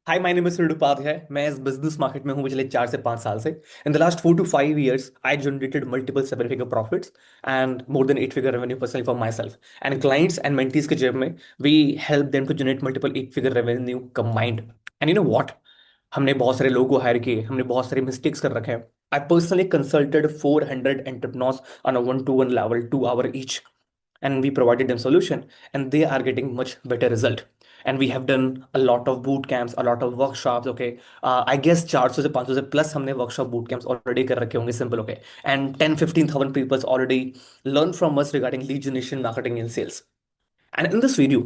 Hi, my name is Upadhyay. मैं इस business market में हूँ पिछले 4 से 5 साल से। In the last 4 to 5 years I generated multiple 7 figure profits and more than 8 figure revenue personally for myself and clients and mentees के जेब में we help them to generate multiple 8 figure revenue combined. And you know what, हमने बहुत सारे लोगों को higher किए, हमने बहुत सारे मिस्टेक्स कर रखे हैं। I personally consulted 400 entrepreneurs on a one-to-one level, 2 hour each, and we provided them solution, and they are getting much better result. And we have done a lot of boot camps, a lot of workshops. Okay, I guess 400 से 500 से plus हमने workshop boot camps already कर रखे होंगे, simple. Okay, and 10-15,000 peoples already learn from us regarding lead generation, marketing and sales. And in this video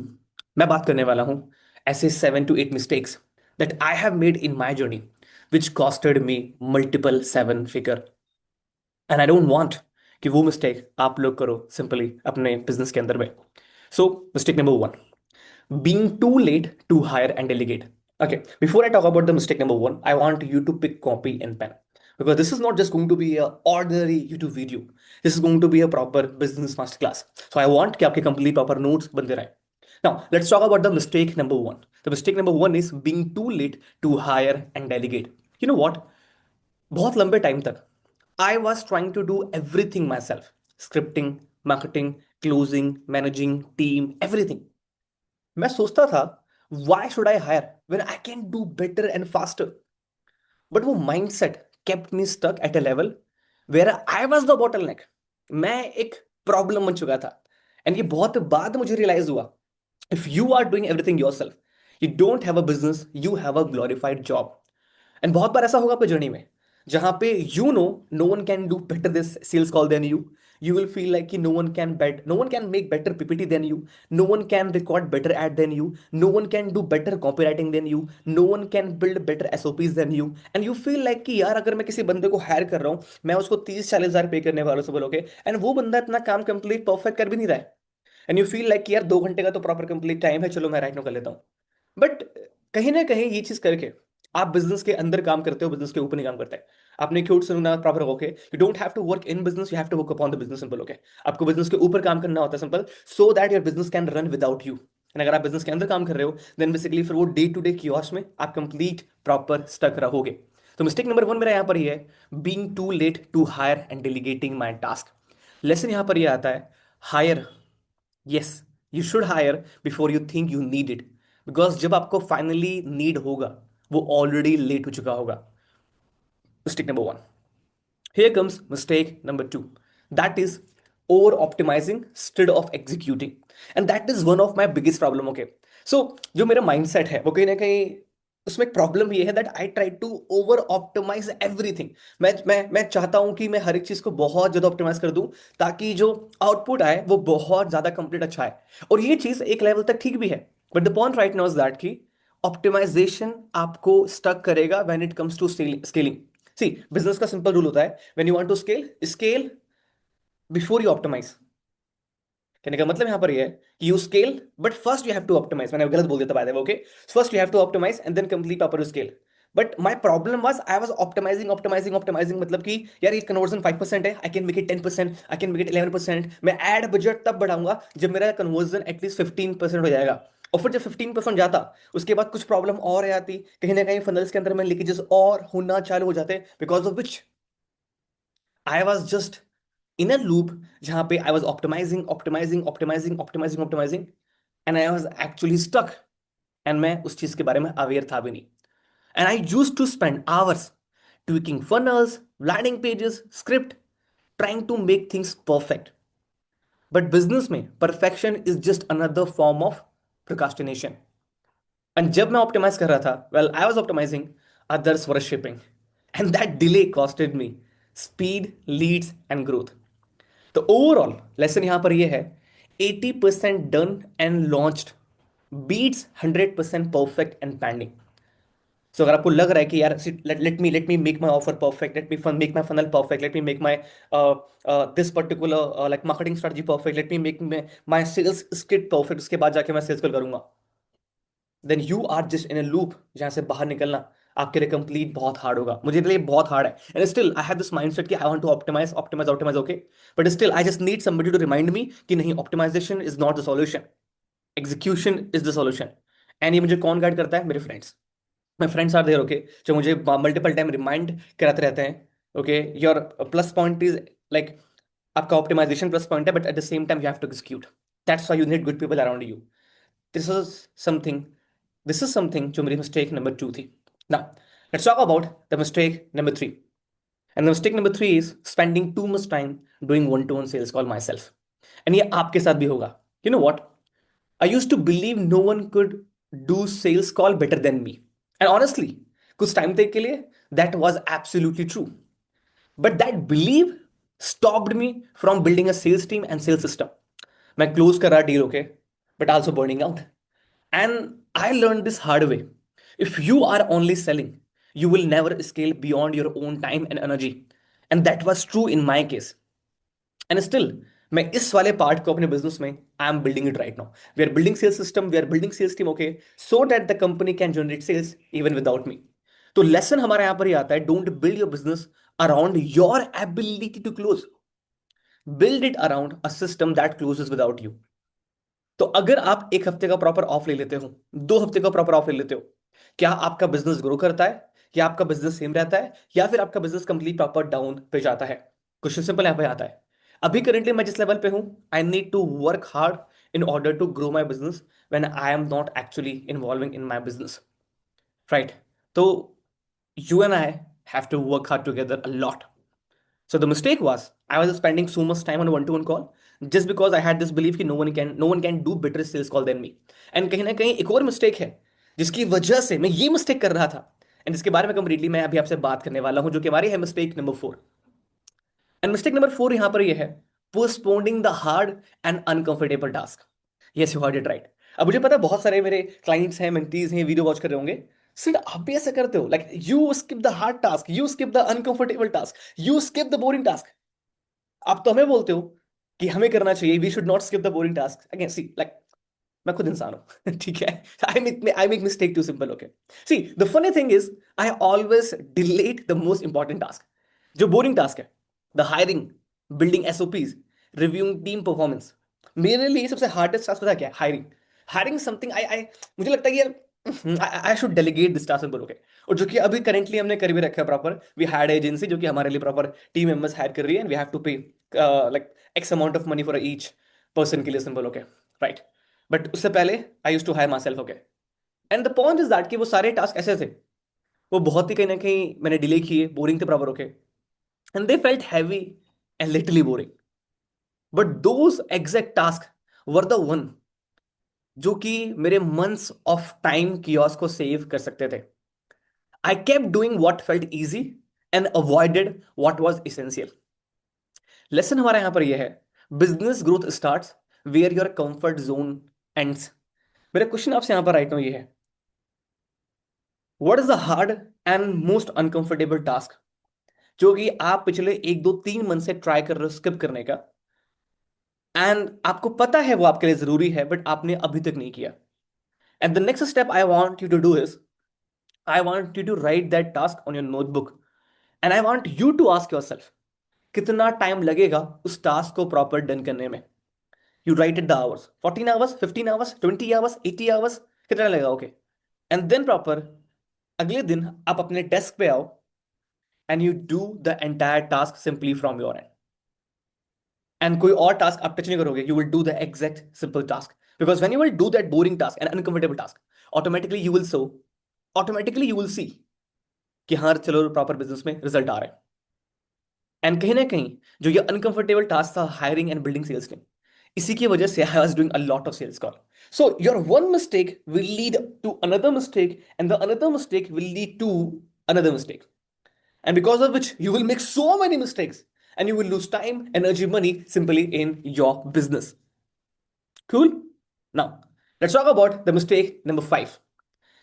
मैं बात करने वाला हूं ऐसे 7 to 8 mistakes that I have made in my journey which costed me multiple 7 figure। And I don't want कि वो mistake आप लोग करो सिंपली अपने बिजनेस के अंदर में। सो mistake number 1, being too late to hire and delegate. Okay, before I talk about the mistake number 1, I want you to pick copy and pen, because this is not just going to be a ordinary YouTube video. This is going to be a proper business masterclass. So I want कि आपके complete proper notes बनते रहे. Now let's talk about the mistake number 1. The mistake number 1 is being too late to hire and delegate. You know what? बहुत लंबे time तक I was trying to do everything myself: scripting, marketing, closing, managing, team, everything. मैं सोचता था, why should I hire when I can do better and faster? But वो mindset kept me stuck at a level where I was the bottleneck. मैं एक problem बन चुका था। And ये बहुत बाद मुझे रियलाइज हुआ, if you are doing everything yourself, you don't have a business, you have a glorified job. And बहुत बार ऐसा होगा आपकी जर्नी में, जहां पे you no one can do better this sales call than you will feel like कि no one can make better PPT than you, no one can record better ad than you, no one can do better copywriting than you, no one can build better SOPs than you. And you feel like कि यार, अगर मैं किसी बंदे को higher कर रहा हूँ, मैं उसको 30-40 हजार पे करने वालों से बोलोगे, एंड वो बंदा इतना काम कंप्लीट परफेक्ट कर भी नहीं रहा है। एंड यू फील लाइक कि यार, 2 घंटे का तो प्रॉपर कंप्लीट टाइम है, चलो मैं राइट नो कर लेता हूँ। बट कहीं ना कहीं ये चीज करके आप बिजनेस के अंदर काम करते हो, बिजनेस के ऊपर नहीं काम करते। आपने क्यों सुनना proper? Okay, you don't have to work in business, you have to work upon the business, simple. Okay, आपको बिजनेस के ऊपर काम करना होता है, simple, so that your business can run without you. And अगर आप बिजनेस के अंदर काम कर रहे हो, देन बेसिकली फिर वो डे टू डे कियोस्क में आप कंप्लीट प्रॉपर स्टक रहोगे। तो मिस्टेक नंबर 1 मेरा यहां पर ये है, being too late to hire and delegating my task. Lesson यहां पर ये आता है, hire, yes, you should hire before you think you need it, because जब आपको फाइनली नीड होगा, वो ऑलरेडी लेट हो चुका होगा। Mistake number 1। Here comes mistake number 2. That is over optimizing instead of executing. And that is one of my biggest problem. Okay. So जो मेरा mindset है वो कहीं ना कहीं उसमें एक प्रॉब्लम ये है that I try to over optimise everything. मैं चाहता हूं कि मैं हर एक चीज को बहुत ज्यादा ऑप्टिमाइज कर दूं, ताकि जो आउटपुट आए वो बहुत ज्यादा कंप्लीट अच्छा है। और ये चीज एक लेवल तक ठीक भी है, but the point right now is that कि ऑप्टिमाइजेशन आपको स्टक करेगा when it comes to scaling. See, business का सिंपल रूल होता है, when you want to scale, scale before you optimise. कहने का मतलब यहां पर ये है कि you scale but first you have to optimise. मैंने गलत बोल दिया था, by the way. Okay, first you have to optimise and then complete proper scale. But my problem was I was optimising optimising optimising, मतलब कि यार ये conversion 5% है, I can make it 10%, I can make it 11%। मैं ad budget तब बढ़ाऊंगा जब मेरा कन्वर्जन एटलीस्ट 15% हो जाएगा। और फिर जब 15% जाता, उसके बाद कुछ प्रॉब्लम और आती, कहीं ना कहीं फनल्स के अंदर में लीकेजेस और होना चालू हो जाते, because of which I was just in a loop, जहां पे I was optimising optimising optimising optimising optimising, and I was actually stuck. And मैं उस चीज के बारे में अवेयर था भी नहीं। And I use to spend hours tweaking funnels, landing pages, script, trying to make things perfect. But business में perfection is just another form of procrastination. And जब मैं ऑप्टिमाइज कर रहा था, well I was optimizing, others were shipping, and that delay costed me speed, leads and growth. तो overall lesson यहां पर यह है, 80% done and launched beats 100% perfect and pending. सो अगर आपको लग रहा है कि यार, let me make my offer perfect, let me make my funnel perfect, let me make my this particular like marketing strategy perfect, let me make my sales script perfect, उसके बाद जाके मैं सेल्स कॉल करूंगा, then you are just in a loop जहां से बाहर निकलना आपके लिए कंप्लीट बहुत हार्ड होगा। मुझे लिए बहुत हार्ड है, and still I have this mindset कि I want to optimize optimize optimize. Okay, but still I just need somebody to remind me कि नहीं, optimization is not the solution, execution is the solution. And ये मुझे कौन guide करता है? मेरे friends. My friends are there, okay, जो मुझे मल्टीपल टाइम रिमाइंड कराते रहते हैं, okay, your plus point is like आपका ऑप्टिमाइजेशन प्लस पॉइंट है, but at the same time you have to execute. That's why you need good people around you. This is something this is something जो मेरी mistake number 2 थी। Now let's talk about the mistake number 3। And the mistake number 3 is spending too much time doing one to one sales call myself. And ये आपके साथ भी होगा। You know what, I used to believe no one could do sales call better than me. And honestly, कुछ time तक के लिए that was absolutely true. But that belief stopped me from building a sales team and sales system. मैं close कर रहा deal, okay, but also burning out. And I learned this hard way. If you are only selling, you will never scale beyond your own time and energy. And that was true in my case. And still मैं इस वाले part को अपने business में I am building it right now. We are building sales system, we are building sales team, okay, so that the company can generate sales even without me. तो lesson हमारे यहां पर ही आता है, don't build your business around your ability to close, build it around a system that closes without you. तो अगर आप एक हफ्ते का प्रॉपर ऑफ ले लेते हो, 2 हफ्ते का प्रॉपर ऑफ ले लेते हो, क्या आपका बिजनेस ग्रो करता है, क्या आपका बिजनेस सेम रहता है, या फिर आपका बिजनेस कंप्लीट प्रॉपर डाउन पे जाता है? क्वेश्चन सिंपल यहां पे आता है। अभी करेंटली मैं जिस लेवल पे हूं, I need to work hard in order to grow my business when I am not actually involving in my business, right? तो you and I have to work hard together a lot. So the mistake was I was spending so much time on a one-to-one call just because I had this belief कि no one can do better sales call than me. And कहीं ना कहीं एक और mistake है जिसकी वजह से मैं ये मिस्टेक कर रहा था, एंड जिसके बारे में कंप्लीटली मैं अभी आपसे बात करने वाला हूं, जो कि हमारी है mistake number 4। And mistake number 4 यहां पर ये है, postponing the hard and uncomfortable task. Yes, you heard it right. अब मुझे पता है बहुत सारे मेरे क्लाइंट्स हैं, मेंटीज हैं, वीडियो वॉच कर रहे होंगे, सिर्फ आप भी ऐसा करते हो, like you skip the hard task, you skip the uncomfortable task, you skip the boring task. आप तो हमें बोलते हो कि हमें करना चाहिए, we should not skip the boring task. Again see, like मैं खुद इंसान हूं ठीक है, I make mistake too simple, okay. See the funny thing is I always delete the most important task, जो बोरिंग टास्क है, the hiring, building SOPs, reviewing team performance. मेरे लिए सबसे हार्डेस्ट टास्क पता है क्या है? हायरिंग। हायरिंग समथिंग आई मुझे लगता है कि यार I should delegate this task simple, okay. और जो कि अभी करेंटली हमने कर भी रखा है प्रॉपर, वी हैड एजेंसी जो कि हमारे लिए प्रॉपर टीम मेंबर्स हायर कर रही है, and we have to pay like X amount of money for each person के लिए, सिंपल, ओके, राइट। बट उससे पहले I use to hire my self, okay. And the point is that कि वो सारे टास्क ऐसे थे, वो बहुत ही कहीं ना कहीं मैंने डिले किए, बोरिंग थे proper, okay, and they felt heavy and literally boring. But those exact task were the one जो कि मेरे मंथ्स ऑफ टाइम कियोस को सेव कर सकते थे। I kept doing what felt easy and avoided what was essential. Lesson हमारा यहां पर यह है, business growth starts where your comfort zone ends. मेरा क्वेश्चन आपसे यहां पर राइट नाउ ये है, what is the hard and most uncomfortable task जो कि आप पिछले 1 2 3 मंथ से ट्राई कर रहे हो स्किप करने का, एंड आपको पता है वो आपके लिए जरूरी है, बट आपने अभी तक नहीं किया? And the next step I want you to do is, I want you to write that task on your notebook, and I want you to ask yourself कितना टाइम लगेगा उस टास्क को प्रॉपर डन करने में। You write it the hours, 14 hours, 15 hours, 20 hours, 80 hours, कितना लगेगा, okay. And then proper अगले दिन आप अपने डेस्क पे आओ and you do the entire task simply from your end, and कोई और टास्क आप टच नहीं करोगे, you will do the exact simple task, because when you will do that boring task and uncomfortable task, automatically you will see कि हाँ चलो proper business में result आ रहे हैं। एंड कहीं ना कहीं जो ये अनकंफर्टेबल टास्क था, hiring and building sales team, इसी की वजह से I was doing a lot of sales call. So your one mistake will lead to another mistake, and the another mistake will lead to another mistake, and because of which you will make so many mistakes and you will lose time, energy, money simply in your business. Cool? Now let's talk about the mistake number 5.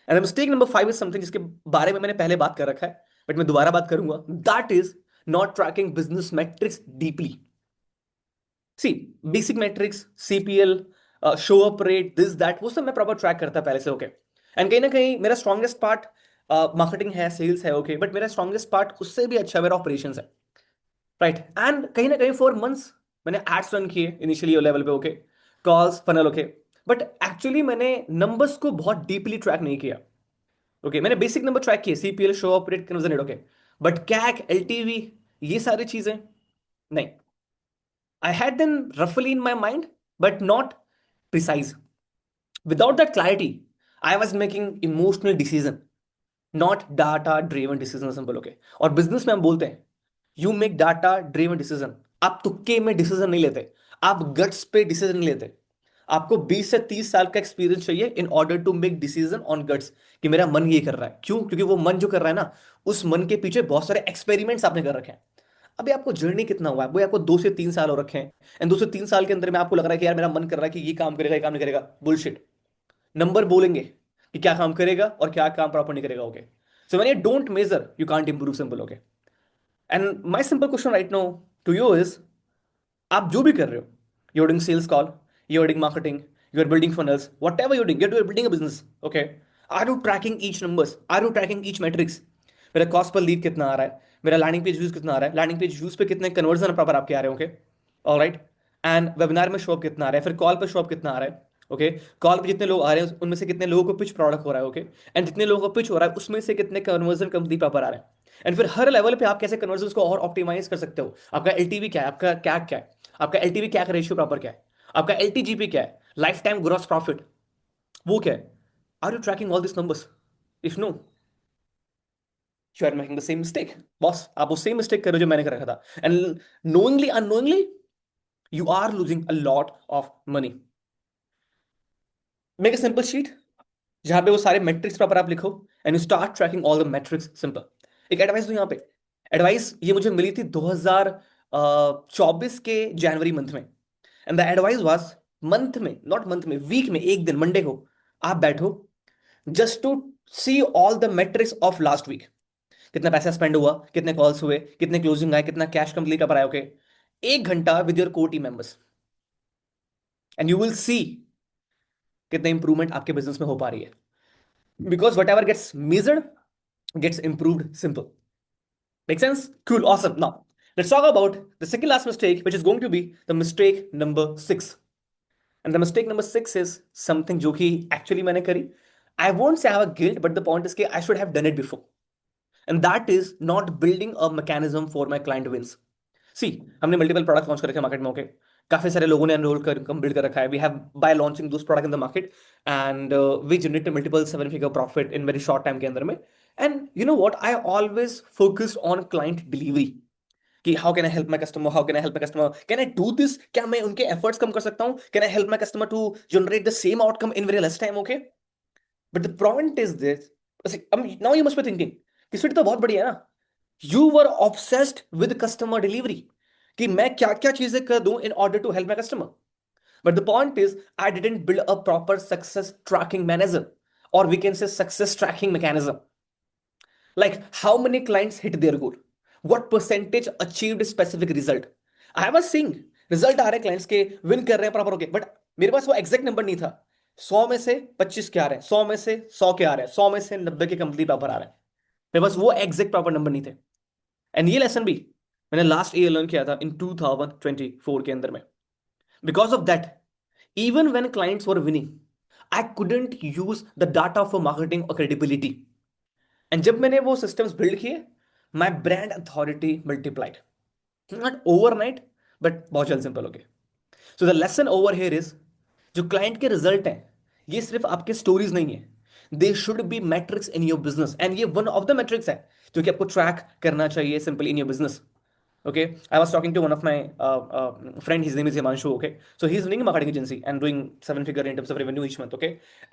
And the mistake number 5 is something जिसके बारे में मैंने पहले बात कर रखा है, but मैं दोबारा बात करूंगा। That is not tracking business metrics deeply. See, basic metrics, CPL, show up rate, this that, वो सब मैं प्रॉपर ट्रैक करता पहले से, ओके। एंड कहीं ना कहीं मेरा स्ट्रॉन्गेस्ट पार्ट मार्केटिंग है, सेल्स है, ओके, बट मेरा स्ट्रॉन्गेस्ट पार्ट उससे भी अच्छा मेरा ऑपरेशंस है, राइट। एंड कहीं ना कहीं 4 मंथ्स मैंने एड्स रन किए इनिशियली लेवल पे, okay, calls, funnel, okay, but actually मैंने नंबर्स को बहुत डीपली ट्रैक नहीं किया। ओके, मैंने बेसिक नंबर ट्रैक किए, CPL, show operate, conversion rate, okay, but CAC, LTV, ये सारी चीजें नहीं. आई हैड देम रफली in my mind but not precise. Without that clarity I was making emotional decision, not data driven decision. Simple, okay. और business में हम बोलते हैं you make data driven decision. आप तुक्के में डिसीजन नहीं लेते, आप गट्स पे डिसीजन नहीं लेते. आपको 20 से 30 साल का एक्सपीरियंस चाहिए in order to make decision on guts, कि मेरा मन ये कर रहा है. क्यों? क्योंकि वो मन जो कर रहा है ना, उस मन के पीछे बहुत सारे एक्सपेरिमेंट्स आपने कर रखे हैं. अभी आपको जर्नी कितना हुआ है, वो आपको 2 से 3 साल हो रखे हैं, एंड 2 से 3 साल के अंदर में आपको लग रहा है कि यार मेरा मन कर रहा है कि ये काम करेगा, ये काम नहीं करेगा. बुलशिट. नंबर बोलेंगे कि क्या काम करेगा और क्या काम प्रॉपर नहीं करेगा. Okay, so when you don't measure you can't improve. Simple, okay. And my simple question right now to you is, आप जो भी कर रहे हो, you are doing sales call, you are doing marketing, you are building funnels, whatever you doing, you are building a business, okay. Are you tracking each numbers, are you tracking each metrics? मेरा cost per lead कितना आ रहा है, मेरा landing page views कितना आ रहा है, लैंडिंग पेज व्यूज पे कितने कन्वर्जन प्रॉपर आपके आ रहे हैं, ओके. ऑलराइट. एंड वेबिनार में शॉप कितना आ रहा है, फिर कॉल पर शॉप कितना आ रहा है, ओके. कॉल पे जितने लोग आ रहे हैं उनमें से कितने लोगों को पिच प्रोडक्ट हो रहा है, ओके. एंड जितने लोगों को पिच हो रहा है उसमें से कितने कन्वर्जन कंपनी प्रॉपर आ रहे हैं. एंड फिर हर लेवल पे आप कैसे कन्वर्जन को और ऑप्टिमाइज कर सकते हो. आपका एलटीवी क्या है, आपका क्या है, आपका एलटीवी क्या रेशियो प्रॉपर क्या है, आपका एलटीजीपी क्या है, लाइफ टाइम ग्रॉस प्रॉफिट वो क्या है. Are you tracking all this numbers? If no, you are making the same mistake. Boss, आप वो सेम मिस्टेक कर रहे हो जो मैंने कर रखा था. And knowingly unknowingly you are losing a lot of money. Make a simple sheet जहां पे वो सारे मेट्रिक्स प्रॉपर आप लिखो, and you start tracking all the metrics. Simple. एक एडवाइस दो यहाँ पे. एडवाइस ये मुझे मिली थी 2024 के जनवरी मंथ में. And the advice was, month में, नॉट मंथ में, वीक में एक दिन मंडे को आप बैठो, just to see all the metrics of last week. कितना पैसा स्पेंड हुआ, कितने कॉल्स हुए, कितने क्लोजिंग आए, कितना कैश कंप्लीट कर पाया, ओके. 1 घंटा with your core team members, and you will see कितना इंप्रूवमेंट आपके बिजनेस में हो पा रही है. Because whatever gets measured gets improved. Simple. Make sense? Cool. Awesome. Now, let's talk about the second last mistake, which is going to be the mistake number 6. And the mistake number 6 is something जो कि actually मैंने करी. I won't say I have a guilt, but the point is कि I should have done it before. And that is not building a mechanism for my client wins. सी, हमने multiple product launch कर रखे market में, okay. काफी सारे लोगों ने enrol कर बिल्ड कर रखा है. We have by launching those product in the market, and we generated multiple 7 figure profit in very short time के अंदर में. And you know what, I always focused on client delivery, कि how can I help my customer, how can I help my customer, can I do this, क्या मैं उनके efforts कम कर सकता हूं, can I help my customer to generate the same outcome in very less time, okay. But the point is this, now you must be thinking कि sweet तो बहुत बढ़िया है ना. You were obsessed with customer delivery, कि मैं क्या क्या चीजें कर दूं in order to help my customer. But the point is I didn't build a proper success tracking manager, और we can say success tracking mechanism. Like how many clients hit their goal, what percentage achieved specific result. I was seeing result आ रहे clients के, win कर रहे हैं proper, okay. But मेरे पास वो exact number नहीं था. 100 में से 25 के आ रहे हैं, 100 में से 100 के आ रहे हैं, 100 में से 90 के कंप्लीट प्रॉपर आ रहे हैं. मेरे पास वो एग्जैक्ट प्रॉपर नंबर नहीं थे. एंड ये लेसन भी मैंने लास्ट ईयर लर्न किया था इन 2024 के अंदर में. Because of that, even when clients were winning, I couldn't use the data for marketing और क्रेडिबिलिटी. एंड जब मैंने वो सिस्टम्स बिल्ड किए, my brand authority multiplied, not overnight, but बहुत जल्द. Simple, okay. So the lesson over here is, जो client के result हैं, ये सिर्फ आपके स्टोरीज नहीं है, they should be matrix in your business. And ये वन ऑफ द मैट्रिक्स है जो कि आपको ट्रैक करना चाहिए simply in your business. Okay, I was talking to one of my friend. His name is Himanshu. Okay, so he's running a marketing agency and doing 7 figure in terms of revenue each month. Okay,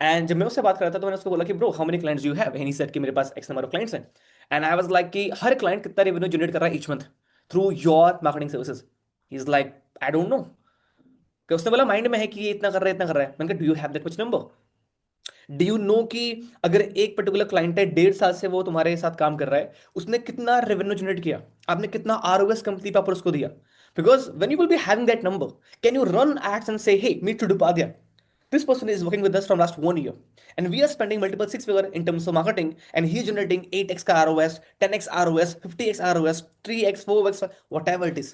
and जब मैं उससे बात कर रहा था तो मैंने उसको बोला कि bro, how many clients do you have? And he said कि मेरे पास X number of clients हैं. And I was like कि हर client कितना revenue generate कर रहा है each month through your marketing services. He's like, I don't know. कि उसने बोला माइंड में है कि ये इतना कर रहा है, इतना कर रहा है. मैंने कहा, do you have that much number? Do you know कि अगर एक पर्टिकुलर क्लाइंट है, 1.5 साल से वो तुम्हारे साथ काम कर रहा है, उसने कितना रेवेन्यू जनरेट किया, आपने कितना आरओएस कंपनी पर उसको दिया. Because when you will be having that number, can you run ads and say hey meet to Dupadia, this person is working with us from last 1 year, and we are spending multiple 6 figure in terms of marketing, and he is generating 8x ka ROS, 10x ROS, 50x ROS, 3x, 4x, whatever it is.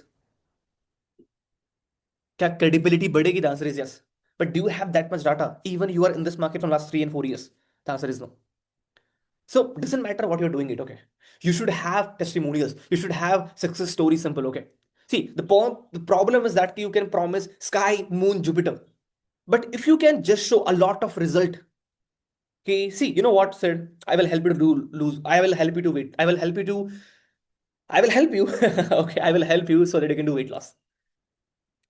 क्या credibility बढ़ेगी? The answer is yes. But do you have that much data even you are in this market from last 3 and 4 years? The answer is no. So doesn't matter what you're doing it, okay? You should have testimonials. You should have success stories. Simple, okay? See, the problem is that you can promise sky, moon, Jupiter, but if you can just show a lot of result, okay? See, you know what said? I will help you to lose. I will help you to wait. I will help you to. I will help you. Okay, I will help you so that you can do weight loss.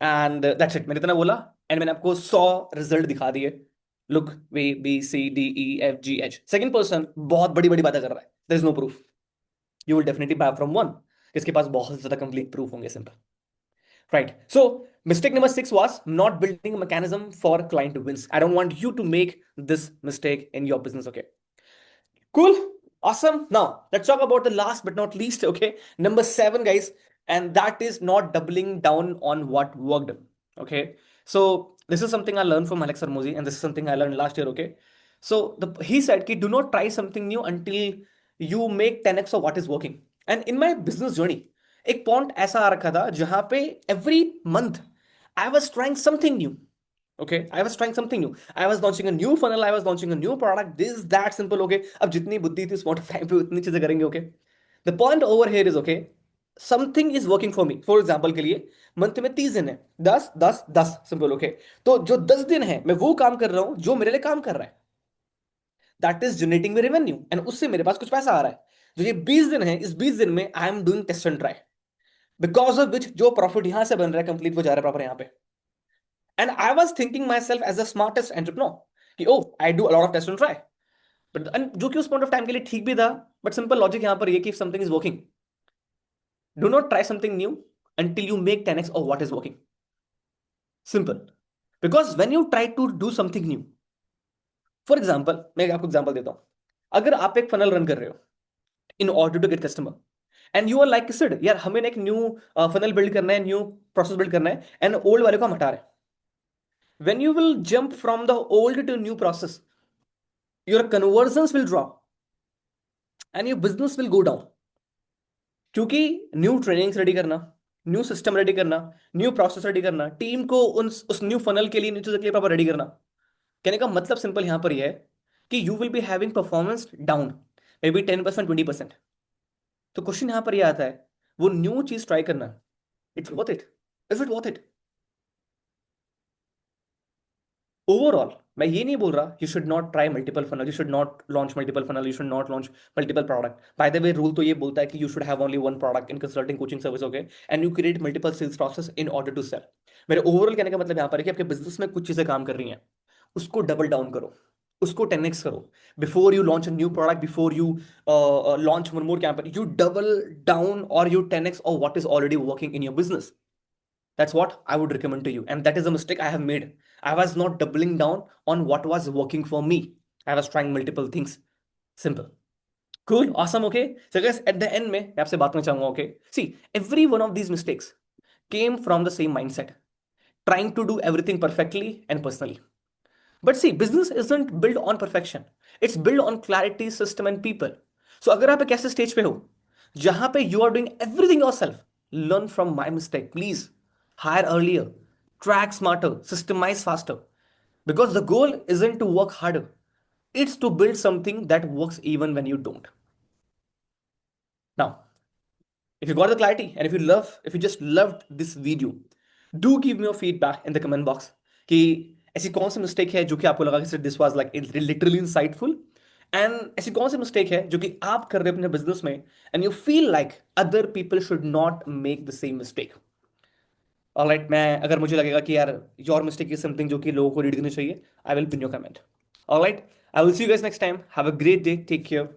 And that's it. मैंने इतना बोला and मैंने आपको 100 result दिखा दिए. Look, A B C D E F G H. Second person बहुत बड़ी बड़ी बातें कर रहा है. There is no proof. You will definitely buy from one जिसके पास बहुत ज्यादा कंप्लीट प्रूफ होंगे. Simple, right? So mistake number 6 was not building a mechanism for client wins. I don't want you to make this mistake in your business, okay? Cool. Awesome. Now, let's talk about the last but not least, okay? Number 7, guys, and that is not doubling down on what worked, okay? So, this is something I learned from Alex Hormozi, and this is something I learned last year, okay? So, he said, do not try something new until you make 10x of what is working. And in my business journey, एक point ऐसा आ रखा था जहां पे every month I was trying something new. Okay, I was trying something new. I was launching a new funnel. I was launching a new product. This is that simple. Okay, अब जितनी बुद्धि थी उस point of time पे उतनी चीजें करेंगे. Okay, the point over here is, okay, something is working for me. For example के लिए मंथ में 30 दिन है, 10 10 10 सिंपल. ओके, तो जो 10 दिन है मैं वो काम कर रहा हूं जो मेरे लिए काम कर रहा है. That is generating me revenue and उससे मेरे पास कुछ पैसा आ रहा है. जो ये 20 दिन है, इस 20 दिन में I am doing test and try, because of which जो प्रॉफिट यहां से बन रहा है कंप्लीट वो जा रहा है प्रॉपर यहां पे. And I was thinking myself as the smartest entrepreneur कि oh, I do a lot of test and try. But जो कि उस point of time के लिए ठीक भी था, but simple logic यहाँ पर ये कि if something is working, do not try something new until you make 10x of what is working. Simple. Because when you try to do something new, for example, मैं आपको example देता हूँ. अगर आप एक funnel run कर रहे हो in order to get customer, and you are like Sid, यार हमें एक new funnel build करना है, new process build करना है, and old वाले को हम हटा रहे हैं. When you will jump from the old to new process, your conversions will drop and your business will go down. क्योंकि न्यू ट्रेनिंग्स रेडी करना, न्यू सिस्टम रेडी करना, न्यू प्रोसेस रेडी करना, टीम को उस न्यू फनल के लिए, new चीजों के लिए प्रॉपर रेडी करना. कहने का मतलब सिंपल यहां पर यह है कि you will be having performance down may be 10% 20%. तो क्वेश्चन यहां पर यह आता है, वो न्यू चीज ट्राई करना, it's worth it? Is it worth it? Overall मैं ये नहीं बोल रहा you should not try multiple funnel, you should not launch multiple funnel, you should not launch multiple product. By the way rule तो ये बोलता है कि you should have only one product in consulting coaching service, okay, and you create multiple sales process in order to sell. मेरे overall कहने का मतलब यहाँ पर है कि आपके बिजनेस में कुछ चीजें काम कर रही हैं, उसको डबल डाउन करो, उसको 10x करो. Before you launch a new product, before you launch one more campaign, U double down और you 10x of what is already working in your business. That's what I would recommend to you. And that is a mistake I have made. I was not doubling down on what was working for me. I was trying multiple things. Simple. Cool. Awesome. Okay. So guys, at the end में मैं आपसे बात करना चाहूंगा. Okay. See, every one of these mistakes came from the same mindset. Trying to do everything perfectly and personally. But see, business isn't built on perfection. It's built on clarity, system and people. So अगर आप एक ऐसे stage पे हो जहां पे you are doing everything yourself, learn from my mistake. Please hire earlier, track smarter, systemize faster. Because the goal isn't to work harder, it's to build something that works even when you don't. Now, if you got the clarity and if you just loved this video, do give me your feedback in the comment box कि ऐसी कौन सी mistake है जो कि आपको लगा कि this was like literally insightful, and ऐसी कौन सी मिस्टेक है जो कि आप कर रहे हो अपने बिजनेस में and you feel like other people should not make the same mistake. Alright, मैं अगर मुझे लगेगा कि यार योर मिस्टेक इज समथिंग जो कि लोगों को रीड करनी चाहिए, I will pin your comment. Alright, I will see you guys next time. Have a great day, take care.